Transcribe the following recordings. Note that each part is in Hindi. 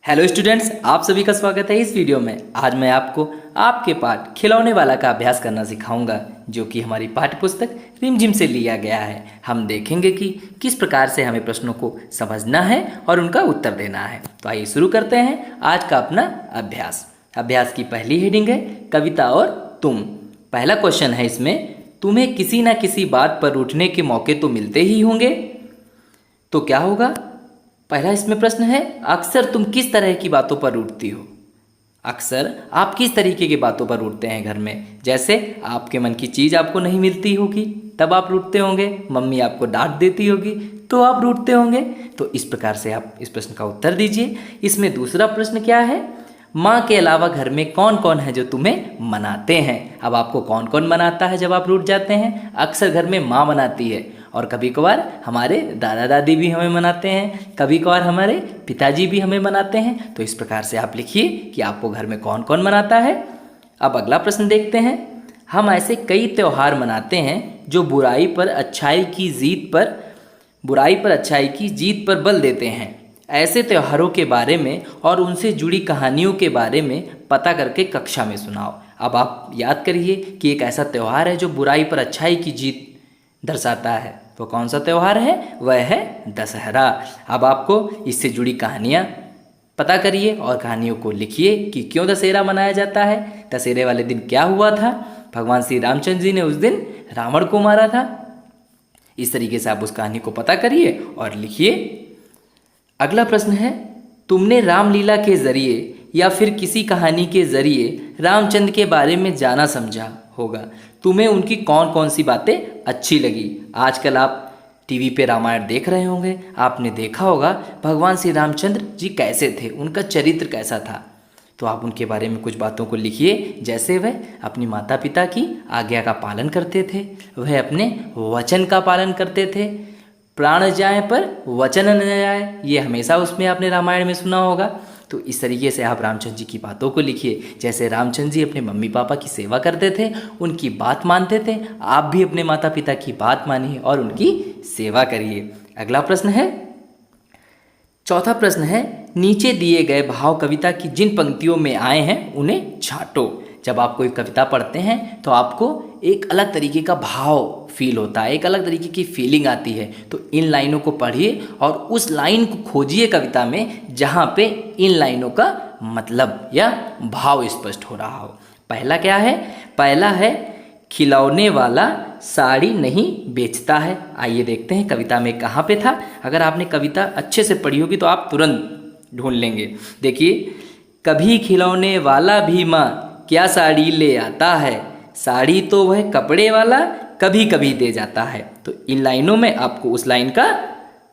हेलो स्टूडेंट्स, आप सभी का स्वागत है इस वीडियो में। आज मैं आपको आपके पाठ खिलौने वाला का अभ्यास करना सिखाऊंगा, जो कि हमारी पाठ्य पुस्तक रिमझिम से लिया गया है। हम देखेंगे कि किस प्रकार से हमें प्रश्नों को समझना है और उनका उत्तर देना है। तो आइए शुरू करते हैं आज का अपना अभ्यास। अभ्यास की पहली हेडिंग है कविता और तुम। पहला क्वेश्चन है इसमें, तुम्हें किसी न किसी बात पर रूठने के मौके तो मिलते ही होंगे। तो क्या होगा? पहला इसमें प्रश्न है, अक्सर तुम किस तरह की बातों पर रूठती हो। अक्सर आप किस तरीके की बातों पर रूठते हैं घर में। जैसे आपके मन की चीज़ आपको नहीं मिलती होगी तब आप रूठते होंगे, मम्मी आपको डांट देती होगी तो आप रूठते होंगे। तो इस प्रकार से आप इस प्रश्न का उत्तर दीजिए। इसमें दूसरा प्रश्न क्या है, माँ के अलावा घर में कौन कौन है जो तुम्हें मनाते हैं। अब आपको कौन कौन मनाता है जब आप रूठ जाते हैं। अक्सर घर में माँ मनाती है और कभी कभार हमारे दादा दादी भी हमें मनाते हैं, कभी कभार हमारे पिताजी भी हमें मनाते हैं। तो इस प्रकार से आप लिखिए कि आपको घर में कौन कौन मनाता है। अब अगला प्रश्न देखते हैं, हम ऐसे कई त्यौहार मनाते हैं जो बुराई पर अच्छाई की जीत पर बल देते हैं। ऐसे त्योहारों के बारे में और उनसे जुड़ी कहानियों के बारे में पता करके कक्षा में सुनाओ। अब आप याद करिए कि एक ऐसा त्यौहार है जो बुराई पर अच्छाई की जीत दर्शाता है। तो कौन सा त्यौहार है? वह है दशहरा। अब आपको इससे जुड़ी कहानियाँ पता करिए और कहानियों को लिखिए कि क्यों दशहरा मनाया जाता है। दशहरे वाले दिन क्या हुआ था? भगवान श्री रामचंद्र जी ने उस दिन रावण को मारा था। इस तरीके से आप उस कहानी को पता करिए और लिखिए। अगला प्रश्न है, तुमने रामलीला के जरिए या फिर किसी कहानी के जरिए रामचंद्र के बारे में जाना समझा होगा। तुम्हें उनकी कौन कौन सी बातें अच्छी लगी। आजकल आप टीवी पे रामायण देख रहे होंगे, आपने देखा होगा भगवान श्री रामचंद्र जी कैसे थे, उनका चरित्र कैसा था। तो आप उनके बारे में कुछ बातों को लिखिए। जैसे वह अपनी माता पिता की आज्ञा का पालन करते थे, वह अपने वचन का पालन करते थे। प्राण जाए पर वचन न जाए, ये हमेशा उसमें आपने रामायण में सुना होगा। तो इस तरीके से आप रामचंद्र जी की बातों को लिखिए। जैसे रामचंद्र जी अपने मम्मी पापा की सेवा करते थे, उनकी बात मानते थे, आप भी अपने माता पिता की बात मानिए और उनकी सेवा करिए। अगला प्रश्न है, चौथा प्रश्न है, नीचे दिए गए भाव कविता की जिन पंक्तियों में आए हैं उन्हें छांटो। जब आप कोई कविता पढ़ते हैं तो आपको एक अलग तरीके का भाव फील होता है, एक अलग तरीके की फीलिंग आती है। तो इन लाइनों को पढ़िए और उस लाइन को खोजिए कविता में जहाँ पे इन लाइनों का मतलब या भाव स्पष्ट हो रहा हो। पहला क्या है? पहला है, खिलौने वाला साड़ी नहीं बेचता है। आइए देखते हैं कविता में कहाँ पे था। अगर आपने कविता अच्छे से पढ़ी होगी तो आप तुरंत ढूंढ लेंगे। देखिए, कभी खिलौने वाला भी माँ क्या साड़ी ले आता है, साड़ी तो वह कपड़े वाला कभी कभी दे जाता है। तो इन लाइनों में आपको उस लाइन का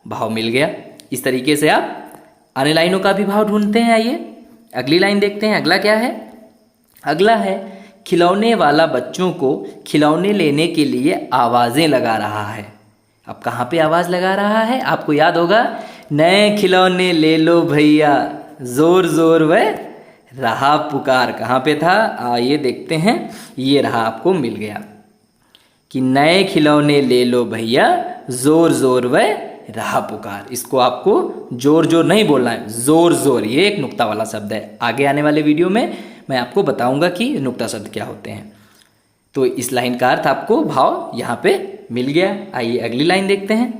भाव मिल गया। इस तरीके से आप अन्य लाइनों का भी भाव ढूंढते हैं। आइए अगली लाइन देखते हैं। अगला क्या है? अगला है, खिलौने वाला बच्चों को खिलौने लेने के लिए आवाज़ें लगा रहा है। अब कहाँ पे आवाज़ लगा रहा है? आपको याद होगा, नए खिलौने ले लो भैया, जोर जोर वह रहा पुकार। कहाँ पे था? आइए देखते हैं। ये रहा, आपको मिल गया कि नए खिलौने ले लो भैया, जोर जोर वह रहा पुकार। इसको आपको जोर जोर नहीं बोलना है, जोर जोर। ये एक नुक्ता वाला शब्द है। आगे आने वाले वीडियो में मैं आपको बताऊंगा कि नुक्ता शब्द क्या होते हैं। तो इस लाइन का अर्थ आपको भाव यहाँ पे मिल गया। आइए अगली लाइन देखते हैं।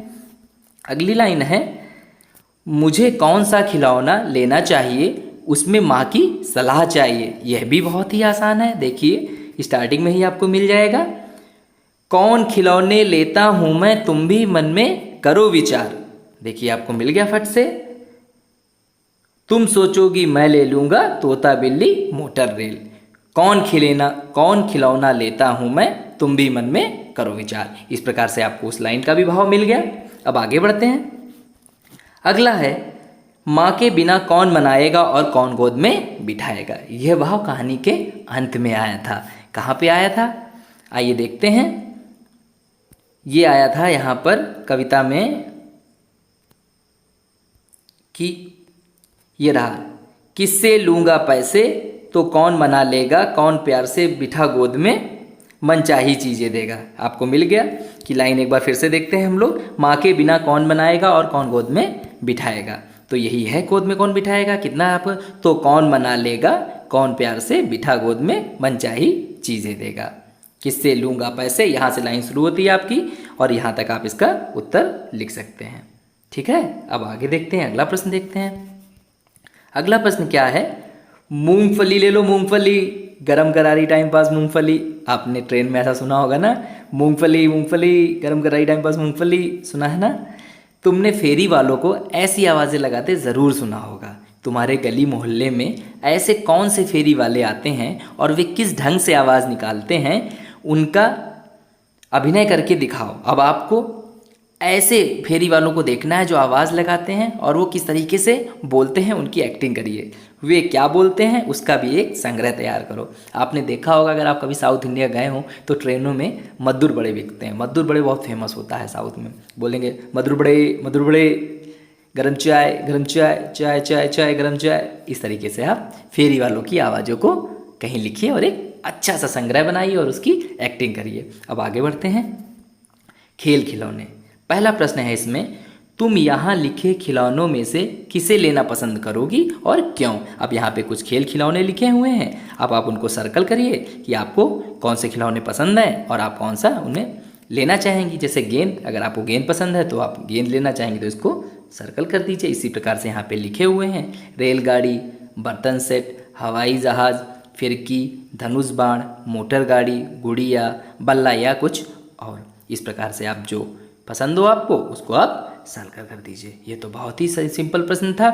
अगली लाइन है, मुझे कौन सा खिलौना लेना चाहिए, उसमें माँ की सलाह चाहिए। यह भी बहुत ही आसान है। देखिए स्टार्टिंग में ही आपको मिल जाएगा, कौन खिलौने लेता हूँ मैं, तुम भी मन में करो विचार। देखिए आपको मिल गया फट से। तुम सोचोगी मैं ले लूँगा तोता बिल्ली मोटर रेल। कौन खिलौना लेता हूँ मैं, तुम भी मन में करो विचार। इस प्रकार से आपको उस लाइन का भी भाव मिल गया। अब आगे बढ़ते हैं। अगला है, माँ के बिना कौन मनाएगा और कौन गोद में बिठाएगा। यह भाव कहानी के अंत में आया था। कहाँ पे आया था? आइए देखते हैं। ये आया था यहाँ पर कविता में कि ये रहा, किससे लूँगा पैसे तो कौन मना लेगा, कौन प्यार से बिठा गोद में मनचाही चीज़ें देगा। आपको मिल गया। की लाइन एक बार फिर से देखते हैं हम लोग। माँ के बिना कौन बनाएगा और कौन गोद में बिठाएगा। तो यही है, गोद में कौन बिठाएगा, कितना आप, तो कौन बना लेगा, कौन प्यार से बिठा गोद में मनचाही चीज़ें देगा। किससे लूँगा पैसे, यहाँ से लाइन शुरू होती है आपकी और यहाँ तक आप इसका उत्तर लिख सकते हैं। ठीक है, अब आगे देखते हैं, अगला प्रश्न देखते हैं। अगला प्रश्न क्या है, मूंगफली ले लो मूंगफली, गरम करारी टाइम पास मूंगफली। आपने ट्रेन में ऐसा सुना होगा ना, मूंगफली मूंगफली, गरम करारी टाइम पास मूंगफली, सुना है ना। तुमने फेरी वालों को ऐसी आवाज़ें लगाते ज़रूर सुना होगा। तुम्हारे गली मोहल्ले में ऐसे कौन से फेरी वाले आते हैं और वे किस ढंग से आवाज़ निकालते हैं, उनका अभिनय करके दिखाओ। अब आपको ऐसे फेरी वालों को देखना है जो आवाज़ लगाते हैं और वो किस तरीके से बोलते हैं, उनकी एक्टिंग करिए। वे क्या बोलते हैं उसका भी एक संग्रह तैयार करो। आपने देखा होगा, अगर आप कभी साउथ इंडिया गए हो तो ट्रेनों में मद्दुर बड़े बिकते हैं। मद्दुर बड़े बहुत फेमस होता है साउथ में, बोलेंगे मद्दुर बड़े, गरम चाय गरम चाय, चाय चाय चाय गरम चाय। इस तरीके से आप फेरी वालों की आवाज़ों को कहीं लिखिए और एक अच्छा सा संग्रह बनाइए और उसकी एक्टिंग करिए। अब आगे बढ़ते हैं, खेल खिलौने। पहला प्रश्न है इसमें, तुम यहाँ लिखे खिलौनों में से किसे लेना पसंद करोगी और क्यों। अब यहाँ पे कुछ खेल खिलौने लिखे हुए हैं, अब आप उनको सर्कल करिए कि आपको कौन से खिलौने पसंद हैं और आप कौन सा उन्हें लेना चाहेंगी। जैसे गेंद, अगर आपको गेंद पसंद है तो आप गेंद लेना चाहेंगे तो इसको सर्कल कर दीजिए। इसी प्रकार से यहाँ पे लिखे हुए हैं, रेलगाड़ी, बर्तन सेट, हवाई जहाज़, फिरकी, धनुष बाण, मोटर गाड़ी, गुड़िया, बल्ला या कुछ और। इस प्रकार से आप जो पसंद हो आपको उसको आप सर्कल कर दीजिए। ये तो बहुत ही सिंपल प्रश्न था।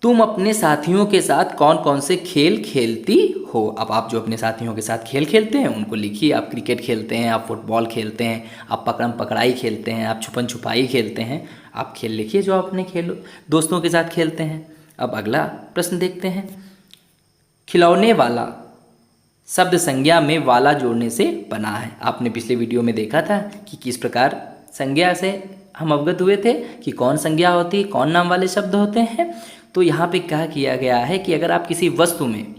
तुम अपने साथियों के साथ कौन कौन से खेल खेलती हो। अब आप जो अपने साथियों के साथ खेल खेलते हैं उनको लिखिए। आप क्रिकेट खेलते हैं, आप फुटबॉल खेलते हैं, आप पकड़म पकड़ाई खेलते हैं, आप छुपन छुपाई खेलते हैं। आप खेल लिखिए जो आप अपने खेल दोस्तों के साथ खेलते हैं। अब अगला प्रश्न देखते हैं, खिलौने वाला शब्द संज्ञा में वाला जोड़ने से बना है। आपने पिछले वीडियो में देखा था कि किस प्रकार संज्ञा से हम अवगत हुए थे कि कौन संज्ञा होती है, कौन नाम वाले शब्द होते हैं। तो यहाँ पे क्या किया गया है कि अगर आप किसी वस्तु में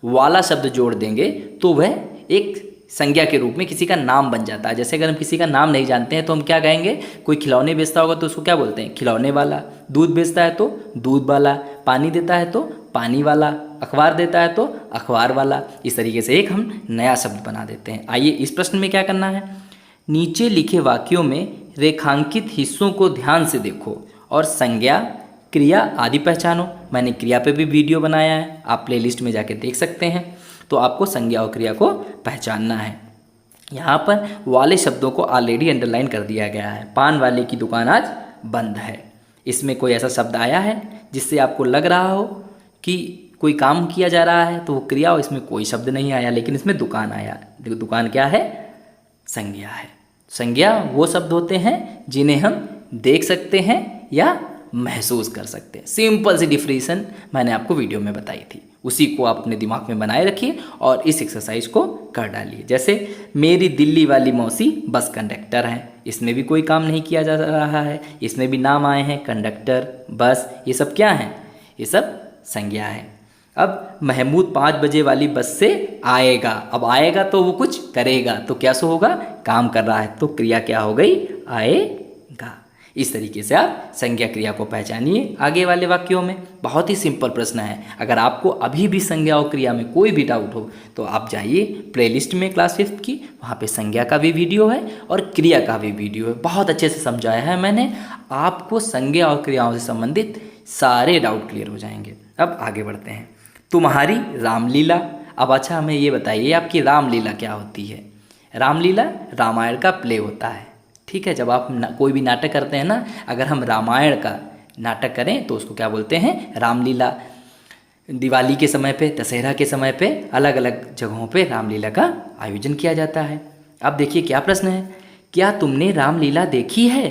वाला शब्द जोड़ देंगे तो वह एक संज्ञा के रूप में किसी का नाम बन जाता है। जैसे अगर हम किसी का नाम नहीं जानते हैं तो हम क्या कहेंगे, कोई खिलौने बेचता होगा तो उसको क्या बोलते हैं, खिलौने वाला। दूध बेचता है तो दूध वाला, पानी देता है तो पानी वाला, अखबार देता है तो अखबार वाला। इस तरीके से एक हम नया शब्द बना देते हैं। आइए इस प्रश्न में क्या करना है, नीचे लिखे वाक्यों में रेखांकित हिस्सों को ध्यान से देखो और संज्ञा, क्रिया आदि पहचानो। मैंने क्रिया पे भी वीडियो बनाया है, आप प्लेलिस्ट में जाके देख सकते हैं। तो आपको संज्ञा और क्रिया को पहचानना है। यहाँ पर वाले शब्दों को ऑलरेडी अंडरलाइन कर दिया गया है। पान वाले की दुकान आज बंद है। इसमें कोई ऐसा शब्द आया है जिससे आपको लग रहा हो कि कोई काम किया जा रहा है तो वो क्रिया, और इसमें कोई शब्द नहीं आया, लेकिन इसमें दुकान आया। देखो दुकान क्या है, संज्ञा है। संज्ञा वो शब्द होते हैं जिन्हें हम देख सकते हैं या महसूस कर सकते हैं। सिंपल सी डिफरेंशिएशन मैंने आपको वीडियो में बताई थी, उसी को आप अपने दिमाग में बनाए रखिए और इस एक्सरसाइज को कर डालिए। जैसे मेरी दिल्ली वाली मौसी बस कंडक्टर हैं, इसमें भी कोई काम नहीं किया जा रहा है, इसमें भी नाम आए हैं कंडक्टर, बस, ये सब क्या हैं, ये सब संज्ञा है। अब महमूद 5 बजे वाली बस से आएगा। अब आएगा तो वो कुछ करेगा, तो क्या सो होगा, काम कर रहा है, तो क्रिया क्या हो गई, आएगा। इस तरीके से आप संज्ञा क्रिया को पहचानिए आगे वाले वाक्यों में। बहुत ही सिंपल प्रश्न है। अगर आपको अभी भी संज्ञा और क्रिया में कोई भी डाउट हो तो आप जाइए प्लेलिस्ट में क्लास 5 की, वहाँ पे संज्ञा का भी वीडियो है और क्रिया का भी वीडियो है। बहुत अच्छे से समझाया है मैंने, आपको संज्ञा और क्रियाओं से संबंधित सारे डाउट क्लियर हो जाएंगे। अब आगे बढ़ते हैं, तुम्हारी रामलीला। अब अच्छा हमें ये बताइए आपकी रामलीला क्या होती है। रामलीला रामायण का प्ले होता है, ठीक है। जब आप कोई भी नाटक करते हैं ना, अगर हम रामायण का नाटक करें तो उसको क्या बोलते हैं, रामलीला। दिवाली के समय पे, दशहरा के समय पे अलग अलग जगहों पे रामलीला का आयोजन किया जाता है। अब देखिए क्या प्रश्न है, क्या तुमने रामलीला देखी है।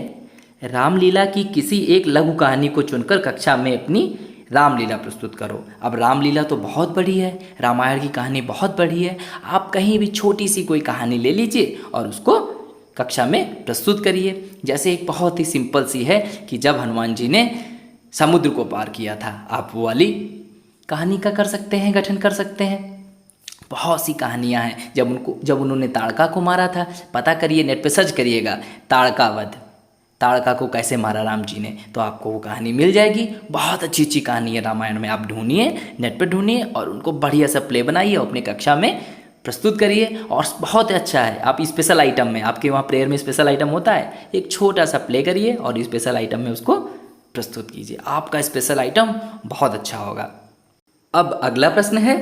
रामलीला की किसी एक लघु कहानी को चुनकर कक्षा में अपनी रामलीला प्रस्तुत करो। अब रामलीला तो बहुत बड़ी है, रामायण की कहानी बहुत बड़ी है। आप कहीं भी छोटी सी कोई कहानी ले लीजिए और उसको कक्षा में प्रस्तुत करिए। जैसे एक बहुत ही सिंपल सी है कि जब हनुमान जी ने समुद्र को पार किया था, आप वो वाली कहानी का कर सकते हैं, गठन कर सकते हैं। बहुत सी कहानियाँ हैं। जब उन्होंने ताड़का को मारा था, पता करिए, नेट पे सर्च करिएगा ताड़का वध, ताड़का को कैसे मारा राम जी ने, तो आपको वो कहानी मिल जाएगी। बहुत अच्छी अच्छी कहानी है रामायण में, आप ढूंढिए, नेट पे ढूंढिए और उनको बढ़िया सा प्ले बनाइए और अपने कक्षा में प्रस्तुत करिए। और बहुत अच्छा है, आप स्पेशल आइटम में, आपके वहाँ प्रेयर में स्पेशल आइटम होता है, एक छोटा सा प्ले करिए और स्पेशल आइटम में उसको प्रस्तुत कीजिए, आपका स्पेशल आइटम बहुत अच्छा होगा। अब अगला प्रश्न है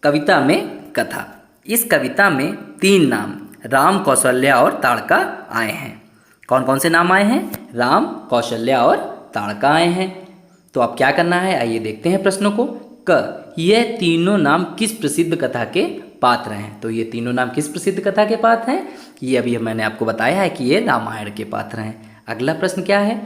कविता में कथा। इस कविता में 3 नाम राम, कौशल्या और ताड़का आए हैं। कौन कौन से नाम आए हैं? राम, कौशल्या और ताड़का आए हैं। तो अब क्या करना है, आइए देखते हैं प्रश्नों को। यह तीनों नाम किस प्रसिद्ध कथा के पात्र हैं? तो ये तीनों नाम किस प्रसिद्ध कथा के पात्र हैं? ये अभी मैंने आपको बताया है कि ये रामायण के पात्र हैं। अगला प्रश्न क्या है?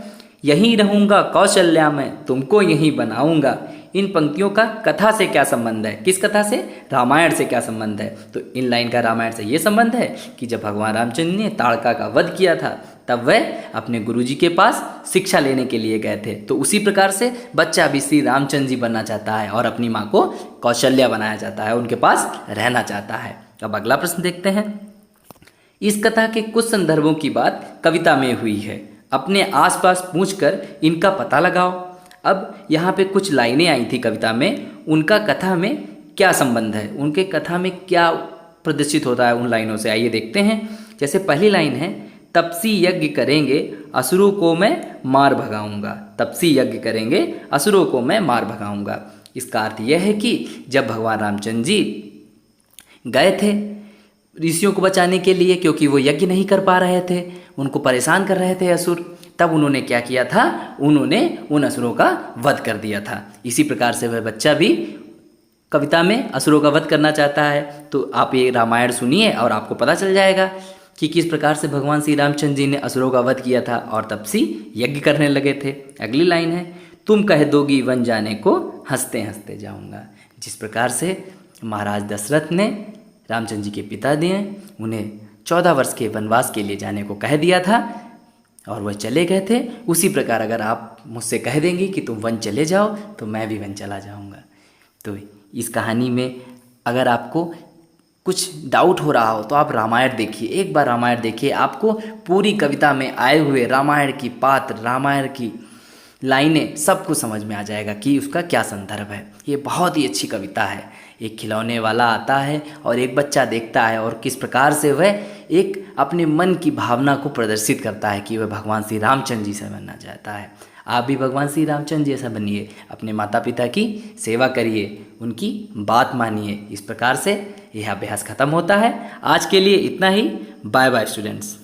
यहीं रहूंगा कौशल्या में, तुमको यहीं बनाऊंगा। इन पंक्तियों का कथा से क्या संबंध है? किस कथा से? रामायण से क्या संबंध है? तो इन लाइन का रामायण से ये संबंध है कि जब भगवान रामचंद्र ने ताड़का का वध किया था, तब वह अपने गुरुजी के पास शिक्षा लेने के लिए गए थे। तो उसी प्रकार से बच्चा भी श्री रामचंद्र जी बनना चाहता है और अपनी माँ को कौशल्या बनाया चाहता है, उनके पास रहना चाहता है। अब अगला प्रश्न देखते हैं। इस कथा के कुछ संदर्भों की बात कविता में हुई है, अपने आसपास पूछकर इनका पता लगाओ। अब यहाँ पे कुछ लाइनें आई थी कविता में, उनका कथा में क्या संबंध है, उनके कथा में क्या प्रदर्शित होता है उन लाइनों से, आइए देखते हैं। जैसे पहली लाइन है, तपसी यज्ञ करेंगे असुरों को मैं मार भगाऊंगा। तपसी यज्ञ करेंगे असुरों को मैं मार भगाऊंगा। इसका अर्थ यह है कि जब भगवान रामचंद्र जी गए थे ऋषियों को बचाने के लिए, क्योंकि वो यज्ञ नहीं कर पा रहे थे, उनको परेशान कर रहे थे असुर, तब उन्होंने क्या किया था, उन्होंने उन असुरों का वध कर दिया था। इसी प्रकार से वह बच्चा भी कविता में असुरों का वध करना चाहता है। तो आप ये रामायण सुनिए और आपको पता चल जाएगा कि किस प्रकार से भगवान श्री रामचंद्र जी ने असुरों का वध किया था और तपसी यज्ञ करने लगे थे। अगली लाइन है, तुम कह दोगी वन जाने को, हंसते हंसते जाऊंगा। जिस प्रकार से महाराज दशरथ ने रामचंद्र जी के पिता ने उन्हें 14 वर्ष के वनवास के लिए जाने को कह दिया था और वह चले गए थे, उसी प्रकार अगर आप मुझसे कह देंगी कि तुम वन चले जाओ तो मैं भी वन चला जाऊंगा। तो इस कहानी में अगर आपको कुछ डाउट हो रहा हो तो आप रामायण देखिए, एक बार रामायण देखिए, आपको पूरी कविता में आए हुए रामायण की पात्र, रामायण की लाइनें सब कुछ समझ में आ जाएगा कि उसका क्या संदर्भ है। ये बहुत ही अच्छी कविता है। एक खिलौने वाला आता है और एक बच्चा देखता है और किस प्रकार से वह एक अपने मन की भावना को प्रदर्शित करता है कि वह भगवान श्री रामचंद्र जी से बनना चाहता है। आप भी भगवान श्री रामचंद्र जैसा बनिए, अपने माता पिता की सेवा करिए, उनकी बात मानिए। इस प्रकार से यह अभ्यास खत्म होता है। आज के लिए इतना ही। Bye bye students.